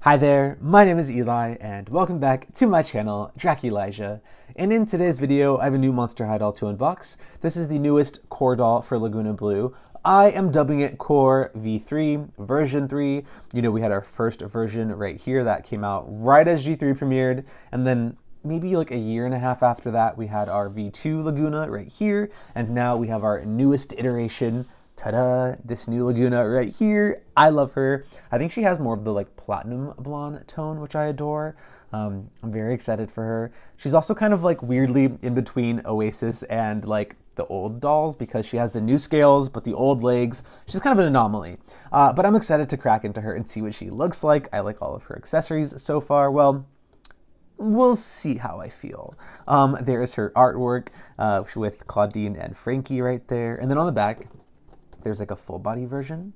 Hi there, my name is Eli, and welcome back to my channel, Draculasia. And in today's video, I have a new Monster High doll to unbox. This is the newest core doll for Lagoona Blue. I am dubbing it Core V3, version 3. You know, we had our first version right here that came out right as G3 premiered, and then maybe like a year and a half after that, we had our V2 Lagoona right here, and now we have our newest iteration. Ta-da, this new Lagoona right here. I love her. I think she has more of the like platinum blonde tone, which I adore. I'm very excited for her. She's also kind of like weirdly in between Oasis and like the old dolls because she has the new scales but the old legs. She's kind of an anomaly. But I'm excited to crack into her and see what she looks like. I like all of her accessories so far. Well, we'll see how I feel. There is her artwork with Claudine and Frankie right there. And then on the back, there's like a full body version.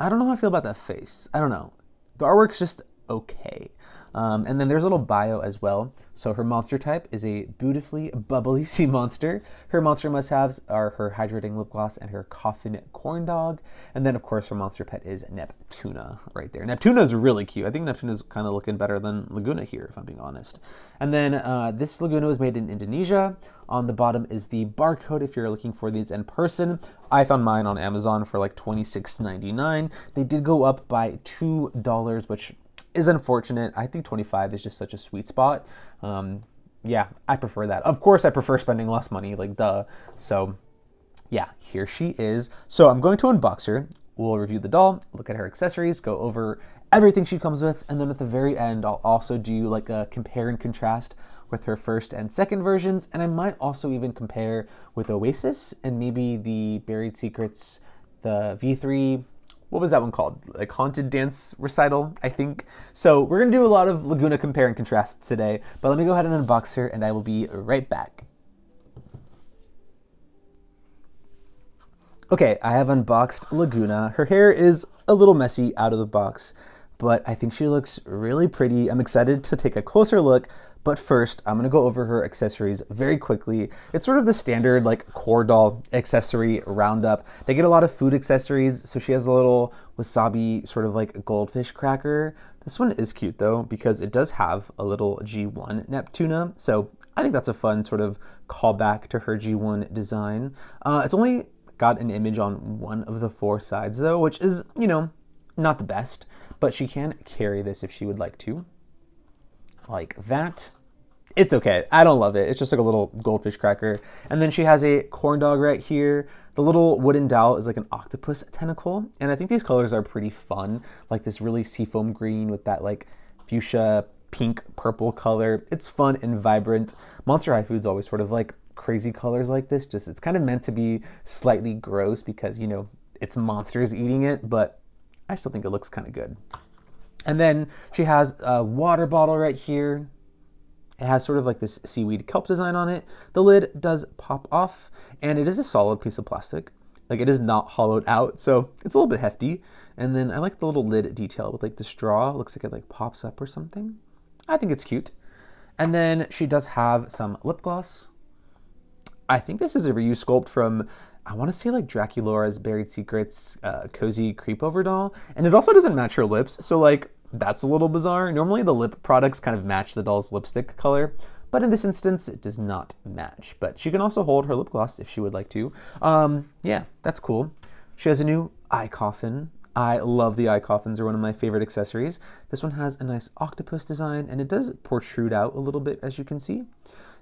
I don't know how I feel about that face. I don't know. The artwork's just okay. And then there's a little bio as well. So her monster type is a beautifully bubbly sea monster. Her monster must-haves are her hydrating lip gloss and her coffin corn dog. And then of course her monster pet is Neptuna right there. Neptuna is really cute. I think Neptuna is kind of looking better than Lagoona here, if I'm being honest. And then this Lagoona was made in Indonesia. On the bottom is the barcode if you're looking for these in person. I found mine on Amazon for like $26.99. They did go up by $2, which is unfortunate. I think 25 is just such a sweet spot. Yeah, I prefer that. Of course, I prefer spending less money, like duh. So yeah, here she is. So I'm going to unbox her. We'll review the doll, look at her accessories, go over everything she comes with, and then at the very end, I'll also do like a compare and contrast with her first and second versions, and I might also even compare with Oasis and maybe the Buried Secrets, the V3, what was that one called? Like Haunted Dance Recital, I think. So we're gonna do a lot of Lagoona compare and contrast today, but let me go ahead and unbox her and I will be right back. Okay, I have unboxed Lagoona. Her hair is a little messy out of the box, but I think she looks really pretty. I'm excited to take a closer look, but first I'm gonna go over her accessories very quickly. It's sort of the standard like core doll accessory roundup. They get a lot of food accessories, so she has a little wasabi sort of like goldfish cracker. This one is cute though, because it does have a little G1 Neptuna, so I think that's a fun sort of callback to her G1 design. It's only got an image on one of the four sides though, which is, you know, not the best, but she can carry this if she would like to. Like that. It's okay. I don't love it. It's just like a little goldfish cracker. And then she has a corn dog right here. The little wooden dowel is like an octopus tentacle. And I think these colors are pretty fun. Like this really seafoam green with that like fuchsia pink purple color. It's fun and vibrant. Monster High Food's always sort of like crazy colors like this. Just it's kind of meant to be slightly gross because, you know, it's monsters eating it, but I still think it looks kind of good. And then she has a water bottle right here. It has sort of like this seaweed kelp design on it. The lid does pop off, and it is a solid piece of plastic. Like it is not hollowed out, so it's a little bit hefty. And then I like the little lid detail with like the straw. It looks like it like pops up or something. I think it's cute. And then she does have some lip gloss. I think this is a reuse sculpt from, I want to say like Draculaura's Buried Secrets Cozy Creepover doll. And it also doesn't match her lips, so like that's a little bizarre. Normally the lip products kind of match the doll's lipstick color, but in this instance it does not match. But she can also hold her lip gloss if she would like to. Yeah, that's cool. She has a new eye coffin. I love the eye coffins. They're one of my favorite accessories. This one has a nice octopus design, and it does protrude out a little bit, as you can see.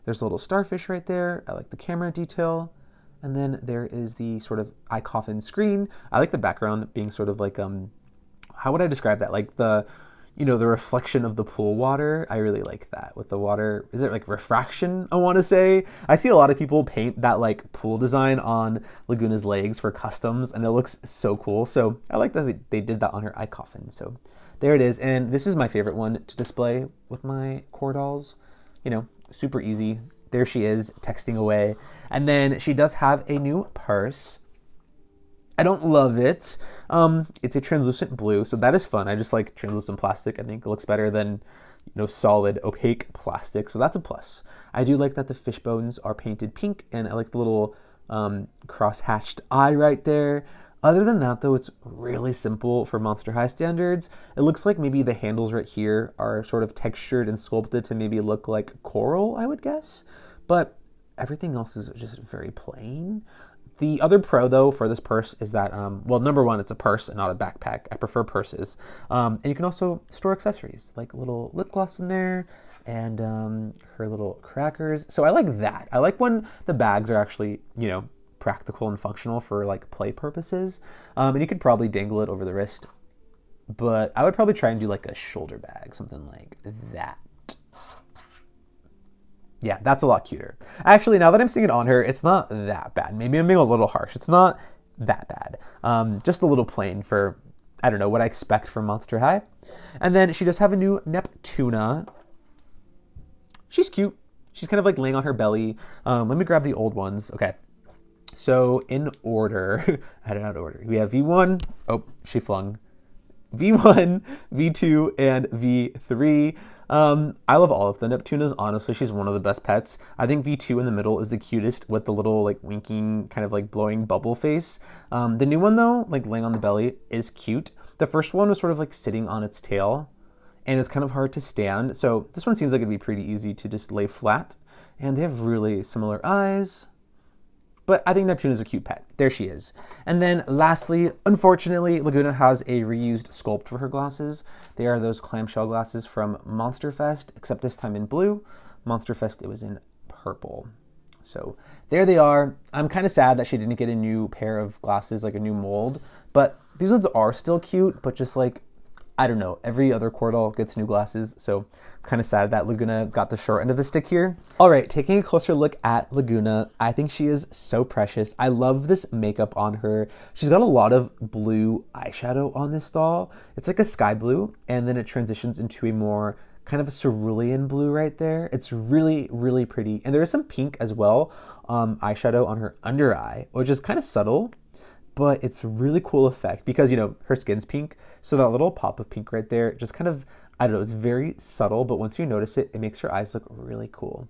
There's a little starfish right there. I like the camera detail. And then there is the sort of eye coffin screen. I like the background being sort of like, how would I describe that? Like the, you know, the reflection of the pool water. I really like that with the water. Is it like refraction, I want to say? I see a lot of people paint that like pool design on Lagoona's legs for customs, and it looks so cool. So I like that they did that on her eye coffin. So there it is. And this is my favorite one to display with my core dolls. You know, super easy. There she is, texting away. And then she does have a new purse. I don't love it. It's a translucent blue, so that is fun. I just like translucent plastic. I think it looks better than, you know, solid opaque plastic, so that's a plus. I do like that the fish bones are painted pink, and I like the little cross-hatched eye right there. Other than that, though, it's really simple for Monster High standards. It looks like maybe the handles right here are sort of textured and sculpted to maybe look like coral, I would guess. But everything else is just very plain. The other pro, though, for this purse is that, well, number one, it's a purse and not a backpack. I prefer purses. And you can also store accessories, like a little lip gloss in there and her little crackers. So I like that. I like when the bags are actually, practical and functional for like play purposes. And you could probably dangle it over the wrist, but I would probably try and do like a shoulder bag, something like that. Yeah, that's a lot cuter. Actually, now that I'm seeing it on her, it's not that bad. Maybe I'm being a little harsh. It's not that bad. Just a little plain for, I don't know, what I expect from Monster High. And then she does have a new Neptuna. She's cute. She's kind of like laying on her belly. Let me grab the old ones. Okay. So in order, I had it out of order. We have V1. Oh, she flung. V1, V2, and V3. I love all of the Neptunas. Honestly, she's one of the best pets. I think V2 in the middle is the cutest with the little like winking kind of like blowing bubble face. The new one though, like laying on the belly, is cute. The first one was sort of like sitting on its tail and it's kind of hard to stand. So this one seems like it'd be pretty easy to just lay flat. And they have really similar eyes. But I think Neptune is a cute pet. There she is. And then lastly, unfortunately, Lagoona has a reused sculpt for her glasses. They are those clamshell glasses from Monster Fest, except this time in blue. Monster Fest, it was in purple. So there they are. I'm kind of sad that she didn't get a new pair of glasses, like a new mold. But these ones are still cute, but just like, I don't know, every other Cordal gets new glasses, so I'm kind of sad that Lagoona got the short end of the stick here. All right, taking a closer look at Lagoona, I think she is so precious. I love this makeup on her. She's got a lot of blue eyeshadow on this doll. It's like a sky blue, and then it transitions into a more kind of a cerulean blue right there. It's really, really pretty. And there is some pink as well, eyeshadow on her under eye, which is kind of subtle, but it's a really cool effect because, her skin's pink. So that little pop of pink right there, just kind of, I don't know, it's very subtle, but once you notice it, it makes her eyes look really cool.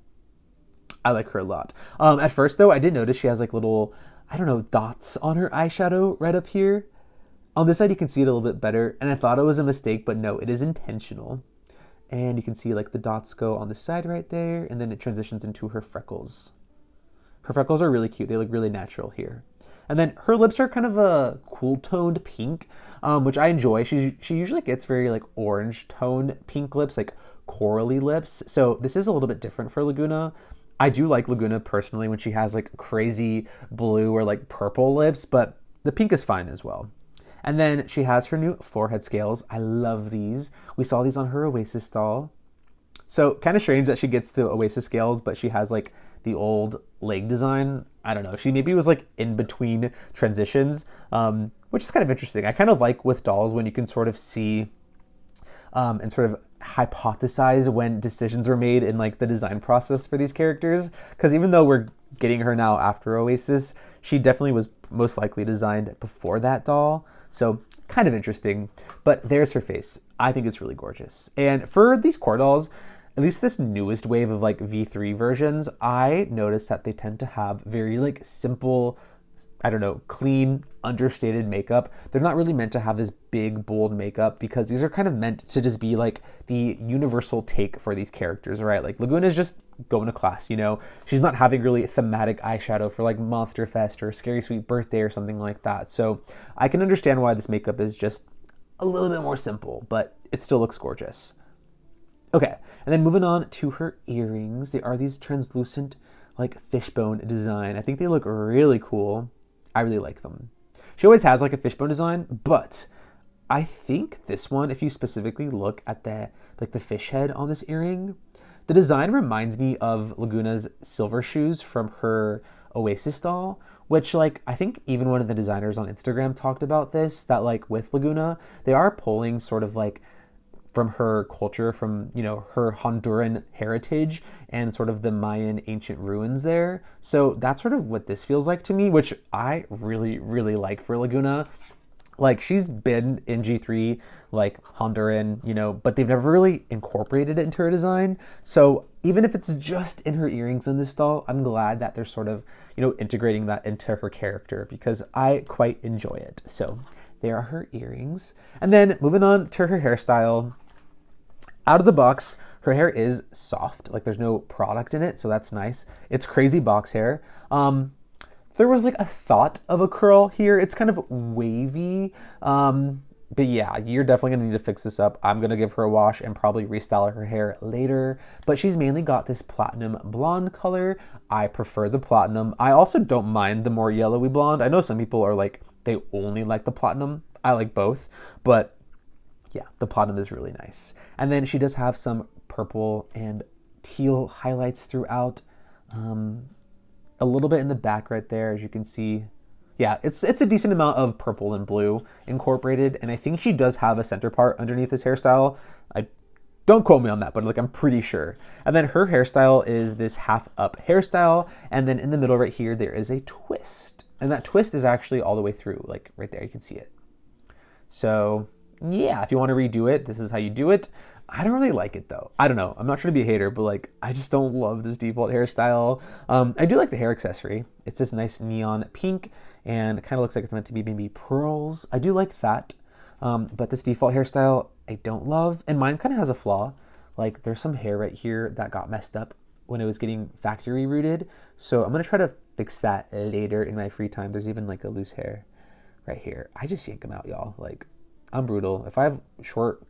I like her a lot. At first though, I did notice she has like little, I don't know, dots on her eyeshadow right up here. On this side, you can see it a little bit better. And I thought it was a mistake, but no, it is intentional. And you can see like the dots go on the side right there, and then it transitions into her freckles. Her freckles are really cute. They look really natural here. And then her lips are kind of a cool toned pink, which I enjoy. She usually gets very like orange toned pink lips, like corally lips. So this is a little bit different for Lagoona. I do like Lagoona personally when she has like crazy blue or like purple lips, but the pink is fine as well. And then she has her new forehead scales. I love these. We saw these on her Oasis doll. So kind of strange that she gets the Oasis scales, but she has like the old leg design. I don't know. She maybe was like in between transitions, which is kind of interesting. I kind of like with dolls when you can sort of see and sort of hypothesize when decisions were made in like the design process for these characters. Because even though we're getting her now after Oasis, she definitely was most likely designed before that doll. So kind of interesting. But there's her face. I think it's really gorgeous. And for these core dolls, at least this newest wave of like V3 versions, I noticed that they tend to have very like simple, I don't know, clean, understated makeup. They're not really meant to have this big, bold makeup because these are kind of meant to just be like the universal take for these characters, right? Like Lagoona is just going to class, She's not having really thematic eyeshadow for like Monster Fest or Scary Sweet Birthday or something like that. So I can understand why this makeup is just a little bit more simple, but it still looks gorgeous. Okay, and then moving on to her earrings. They are these translucent, like fishbone design. I think they look really cool. I really like them. She always has like a fishbone design, but I think this one, if you specifically look at the fish head on this earring, the design reminds me of Lagoona's silver shoes from her Oasis doll, which like I think even one of the designers on Instagram talked about this, that like with Lagoona, they are pulling sort of like from her culture, from, her Honduran heritage and sort of the Mayan ancient ruins there. So that's sort of what this feels like to me, which I really, really like for Lagoona. Like she's been in G3, like Honduran, but they've never really incorporated it into her design. So even if it's just in her earrings in this doll, I'm glad that they're sort of, integrating that into her character because I quite enjoy it. So there are her earrings. And then moving on to her hairstyle. Out of the box, her hair is soft. Like there's no product in it, so that's nice. It's crazy box hair. There was like a thought of a curl here. It's kind of wavy. But yeah, you're definitely gonna need to fix this up. I'm gonna give her a wash and probably restyle her hair later. But she's mainly got this platinum blonde color. I prefer the platinum. I also don't mind the more yellowy blonde. I know some people are like, they only like the platinum. I like both, but yeah, the platinum is really nice. And then she does have some purple and teal highlights throughout. A little bit in the back right there, as you can see. Yeah, it's a decent amount of purple and blue incorporated, and I think she does have a center part underneath this hairstyle. Don't quote me on that, but like I'm pretty sure. And then her hairstyle is this half up hairstyle, and then in the middle right here there is a twist. And that twist is actually all the way through, like right there, you can see it. So yeah, if you want to redo it, this is how you do it. I don't really like it though. I don't know. I'm not trying to be a hater, but like I just don't love this default hairstyle. I do like the hair accessory. It's this nice neon pink and it kind of looks like it's meant to be maybe pearls. I do like that. But this default hairstyle I don't love. And mine kind of has a flaw. Like there's some hair right here that got messed up when it was getting factory rooted. So I'm going to try to fix that later in my free time. There's even like a loose hair right here. I just yank them out, y'all. Like I'm brutal. If I have short,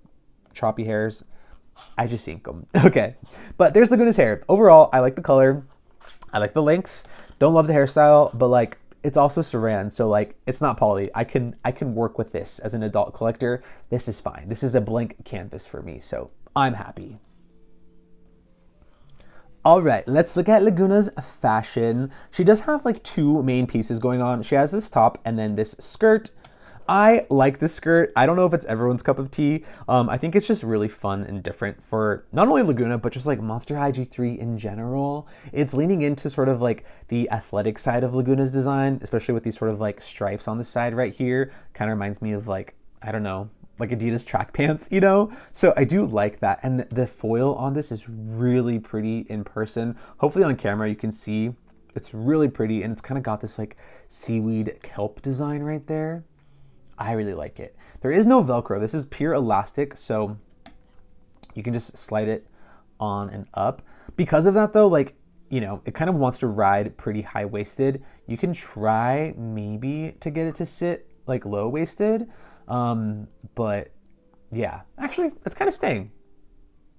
choppy hairs, I just yank them. Okay, but there's Lagoona's hair. Overall, I like the color. I like the length. Don't love the hairstyle, but like it's also Saran, so like it's not poly. I can work with this as an adult collector. This is fine. This is a blank canvas for me, so I'm happy. All right, let's look at Lagoona's fashion. She does have like two main pieces going on. She has this top and then this skirt. I like this skirt. I don't know if it's everyone's cup of tea. I think it's just really fun and different for not only Lagoona, but just like Monster High G3 in general. It's leaning into sort of like the athletic side of Lagoona's design, especially with these sort of like stripes on the side right here. Kind of reminds me of like, I don't know, like Adidas track pants, you know? So I do like that. And the foil on this is really pretty in person. Hopefully on camera you can see it's really pretty and it's kind of got this like seaweed kelp design right there. I really like it. There is no Velcro. This is pure elastic, so you can just slide it on and up. Because of that though, like, you know, it kind of wants to ride pretty high-waisted. You can try maybe to get it to sit like low-waisted, but yeah, actually it's kind of staying.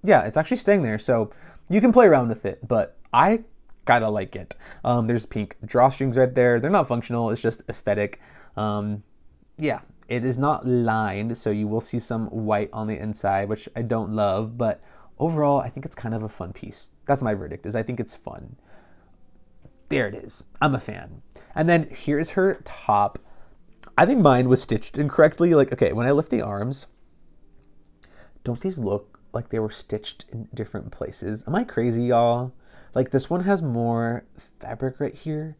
Yeah, it's actually staying there, so you can play around with it, but I kind of like it. There's pink drawstrings right there. They're not functional, it's just aesthetic. Yeah, it is not lined, so you will see some white on the inside, which I don't love, but overall, I think it's kind of a fun piece. That's my verdict, is I think it's fun. There it is. I'm a fan. And then here's her top. I think mine was stitched incorrectly. Like, okay, when I lift the arms, don't these look like they were stitched in different places? Am I crazy, y'all? Like, this one has more fabric right here,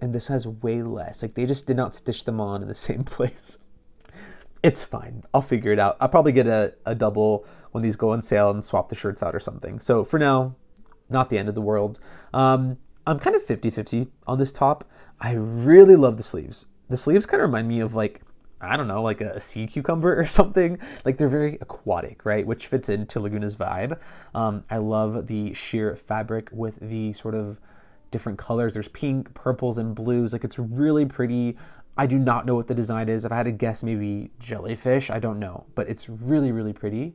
and this has way less. Like they just did not stitch them on in the same place. It's fine. I'll figure it out. I'll probably get a double when these go on sale and swap the shirts out or something. So for now, not the end of the world. I'm kind of 50-50 on this top. I really love the sleeves. The sleeves kind of remind me of like, I don't know, like a sea cucumber or something. Like they're very aquatic, right? Which fits into Lagoona's vibe. I love the sheer fabric with the sort of different colors. There's pink, purples, and blues. Like it's really pretty. I do not know what the design is. If I had to guess, maybe jellyfish. I don't know, but it's really, really pretty.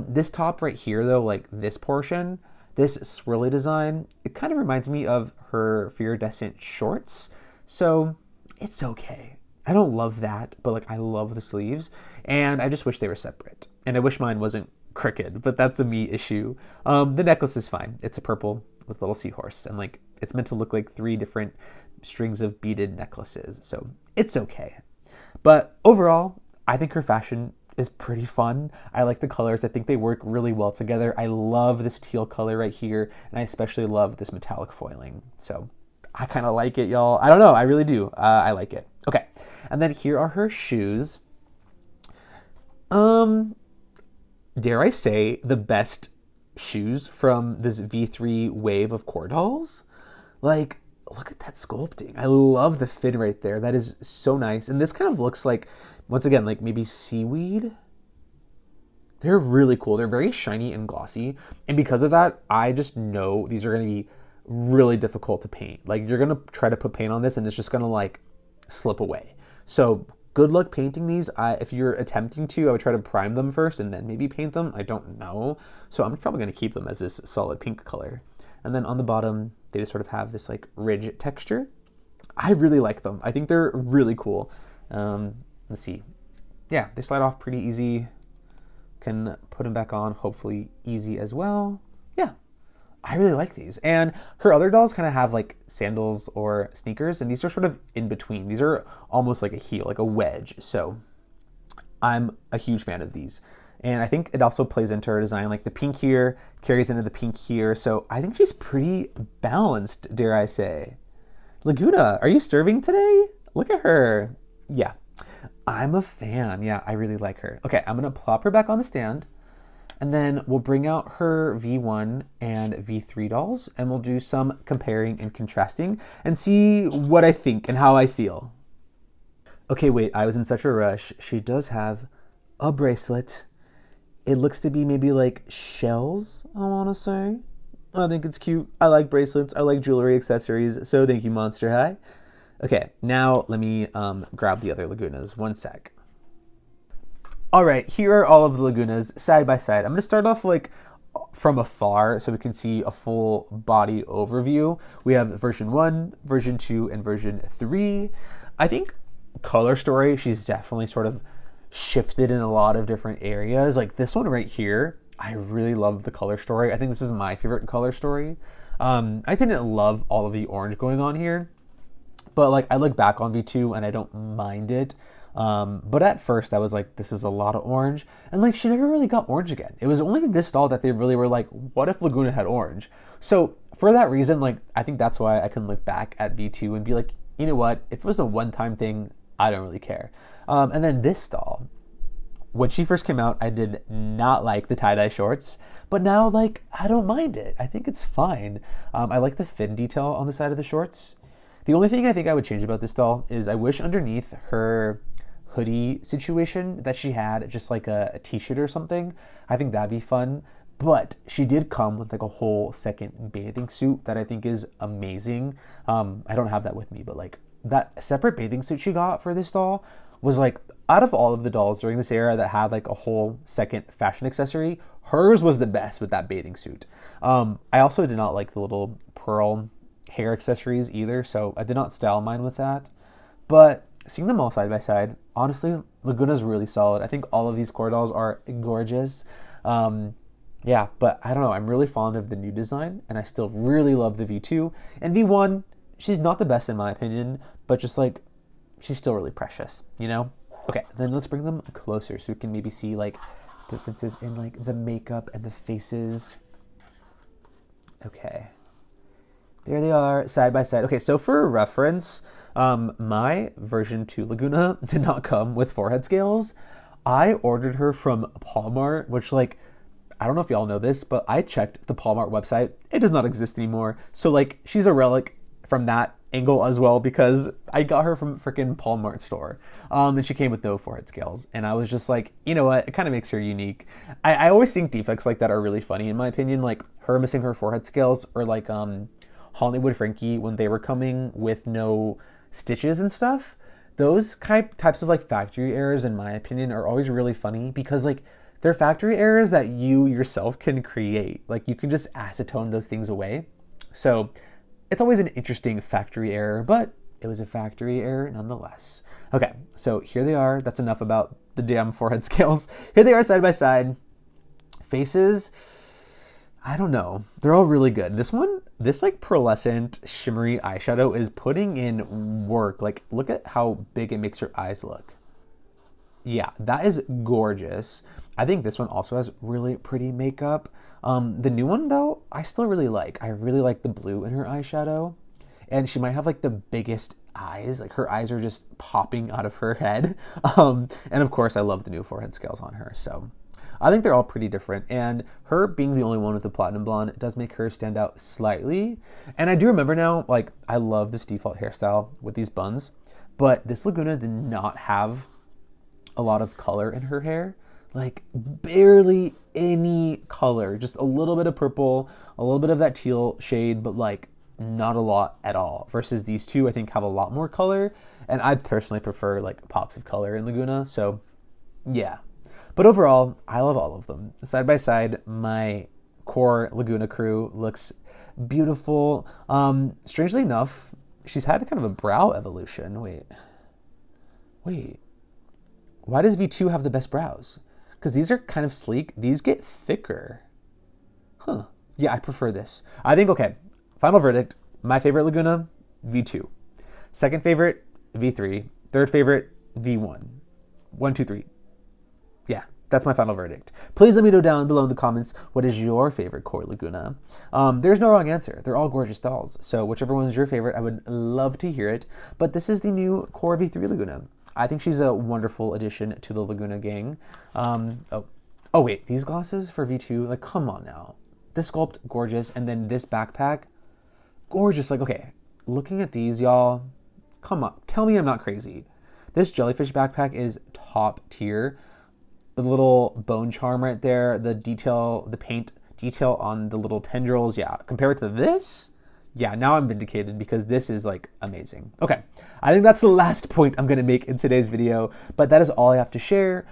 This top right here though, like this portion, this swirly design, it kind of reminds me of her Iridescent shorts. So it's okay. I don't love that, but like I love the sleeves and I just wish they were separate. And I wish mine wasn't crooked, but that's a me issue. The necklace is fine. It's a purple with a little seahorse and like it's meant to look like 3 different strings of beaded necklaces, so it's okay. But overall, I think her fashion is pretty fun. I like the colors. I think they work really well together. I love this teal color right here, and I especially love this metallic foiling. So I kind of like it, y'all. I don't know. I really do. I like it. Okay, and then here are her shoes. Dare I say the best shoes from this V3 wave of core dolls? Like, look at that sculpting. I love the fin right there. That is so nice. And this kind of looks like, once again, like maybe seaweed. They're really cool. They're very shiny and glossy. And because of that, I just know these are going to be really difficult to paint. Like you're going to try to put paint on this and it's just going to like slip away. So good luck painting these. If you're attempting to, I would try to prime them first and then maybe paint them. I don't know. So I'm probably going to keep them as this solid pink color. And then on the bottom, they just sort of have this like ridge texture. I really like them. I think they're really cool. Let's see. Yeah, they slide off pretty easy. Can put them back on, hopefully easy as well. Yeah, I really like these. And her other dolls kind of have like sandals or sneakers, and these are sort of in between. These are almost like a heel, like a wedge. So I'm a huge fan of these. And I think it also plays into her design, like the pink here carries into the pink here. So I think she's pretty balanced, dare I say. Lagoona, are you serving today? Look at her. Yeah, I'm a fan. Yeah, I really like her. Okay, I'm going to plop her back on the stand. And then we'll bring out her V1 and V3 dolls. And we'll do some comparing and contrasting and see what I think and how I feel. Okay, wait, I was in such a rush. She does have a bracelet. It looks to be maybe like shells, I want to say. I think it's cute. I like bracelets. I like jewelry accessories. So thank you, Monster High. Okay, now let me grab the other Lagoonas. One sec. All right, here are all of the Lagoonas side by side. I'm going to start off like from afar so we can see a full body overview. We have version 1, version 2, and version 3. I think color story, she's definitely sort of shifted in a lot of different areas. Like this one right here, I really love the color story. I think this is my favorite color story. I didn't love all of the orange going on here, but like I look back on V2 and I don't mind it. But at first I was like, this is a lot of orange. And like, she never really got orange again. It was only this doll that they really were like, what if Lagoona had orange? So for that reason, like, I think that's why I can look back at V2 and be like, you know what? If it was a one-time thing, I don't really care. And then this doll, when she first came out, I did not like the tie-dye shorts, but now like, I don't mind it. I think it's fine. I like the fin detail on the side of the shorts. The only thing I think I would change about this doll is I wish underneath her hoodie situation that she had just like a t-shirt or something. I think that'd be fun. But she did come with like a whole second bathing suit that I think is amazing. I don't have that with me, but like that separate bathing suit she got for this doll was like, out of all of the dolls during this era that had like a whole second fashion accessory, hers was the best with that bathing suit. I also did not like the little pearl hair accessories either, so I did not style mine with that. But seeing them all side by side, honestly, Lagoona's really solid. I think all of these core dolls are gorgeous. Yeah, but I don't know. I'm really fond of the new design, and I still really love the V2. And V1, she's not the best in my opinion, but just like, she's still really precious, you know? Okay, then let's bring them closer so we can maybe see like differences in like the makeup and the faces. Okay. There they are, side by side. Okay, so for reference, my version 2 Lagoona did not come with forehead scales. I ordered her from Walmart, which like, I don't know if y'all know this, but I checked the Walmart website. It does not exist anymore. So like, she's a relic from that angle as well, because I got her from freaking Walmart store. And she came with no forehead scales. And I was just like, you know what? It kind of makes her unique. I always think defects like that are really funny in my opinion. Like her missing her forehead scales, or like Hollywood Frankie when they were coming with no stitches and stuff. Those types of like factory errors in my opinion are always really funny, because like they're factory errors that you yourself can create. Like you can just acetone those things away. So it's always an interesting factory error, but it was a factory error nonetheless. Okay, so here they are. That's enough about the damn forehead scales. Here they are side by side. Faces, I don't know. They're all really good. This one, this like pearlescent shimmery eyeshadow is putting in work. Like look at how big it makes her eyes look. Yeah, that is gorgeous. I think this one also has really pretty makeup. The new one though, I still really like. I really like the blue in her eyeshadow. And she might have like the biggest eyes. Like her eyes are just popping out of her head. And of course I love the new forehead scales on her. So I think they're all pretty different. And her being the only one with the platinum blonde does make her stand out slightly. And I do remember now, like, I love this default hairstyle with these buns, but this Lagoona did not have a lot of color in her hair. Like, barely any color, just a little bit of purple, a little bit of that teal shade, but like not a lot at all. Versus these two, I think, have a lot more color, and I personally prefer like pops of color in Lagoona. So yeah, but overall, I love all of them. Side by side, my core Lagoona crew looks beautiful. Strangely enough, she's had kind of a brow evolution. Wait, why does V2 have the best brows? Because these are kind of sleek. These get thicker. Huh. Yeah, I prefer this. I think, okay, final verdict. My favorite Lagoona, V2. Second favorite, V3. Third favorite, V1. 1, 2, 3. Yeah, that's my final verdict. Please let me know down below in the comments, what is your favorite core Lagoona? There's no wrong answer. They're all gorgeous dolls. So whichever one is your favorite, I would love to hear it. But this is the new core V3 Lagoona. I think she's a wonderful addition to the Lagoona gang. Oh wait, these glasses for V2, like, come on now. This sculpt, gorgeous, and then this backpack, gorgeous. Like, okay, looking at these, y'all, come on, tell me I'm not crazy. This jellyfish backpack is top tier. The little bone charm right there, the detail, the paint detail on the little tendrils, yeah, compared to this, yeah, now I'm vindicated because this is like amazing. Okay, I think that's the last point I'm gonna make in today's video, but that is all I have to share.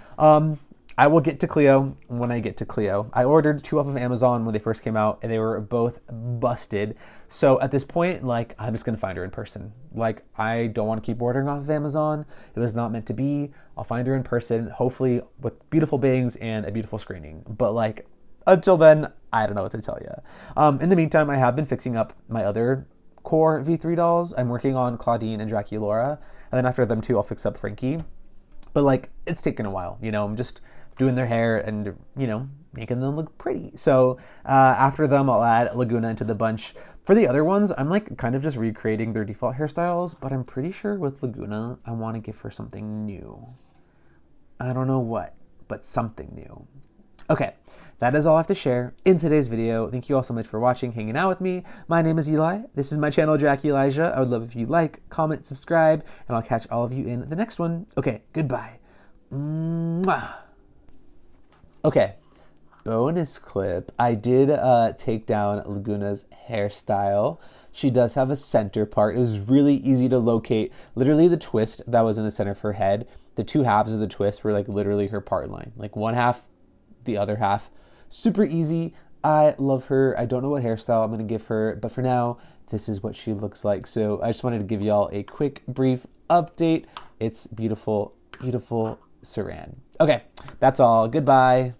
I will get to Cleo when I get to Cleo. I ordered 2 off of Amazon when they first came out and they were both busted. So at this point, like, I'm just gonna find her in person. Like, I don't wanna keep ordering off of Amazon. It was not meant to be. I'll find her in person, hopefully with beautiful bangs and a beautiful screening. But like, until then, I don't know what to tell you. In the meantime, I have been fixing up my other core V3 dolls. I'm working on Claudine and Draculaura, and then after them two, I'll fix up Frankie. But like, it's taken a while, you know, I'm just doing their hair and, you know, making them look pretty. So after them, I'll add Lagoona into the bunch. For the other ones, I'm like kind of just recreating their default hairstyles, but I'm pretty sure with Lagoona, I want to give her something new. I don't know what, but something new. Okay, that is all I have to share in today's video. Thank you all so much for watching, hanging out with me. My name is Eli. This is my channel, Jack Elijah. I would love if you like, comment, subscribe, and I'll catch all of you in the next one. Okay, goodbye. Mwah. Okay, bonus clip. I did take down Lagoona's hairstyle. She does have a center part. It was really easy to locate. Literally the twist that was in the center of her head, the 2 halves of the twist were like literally her part line. Like one half, the other half. Super easy. I love her. I don't know what hairstyle I'm going to give her, but for now, this is what she looks like. So I just wanted to give y'all a quick, brief update. It's beautiful, beautiful Saran. Okay, that's all. Goodbye.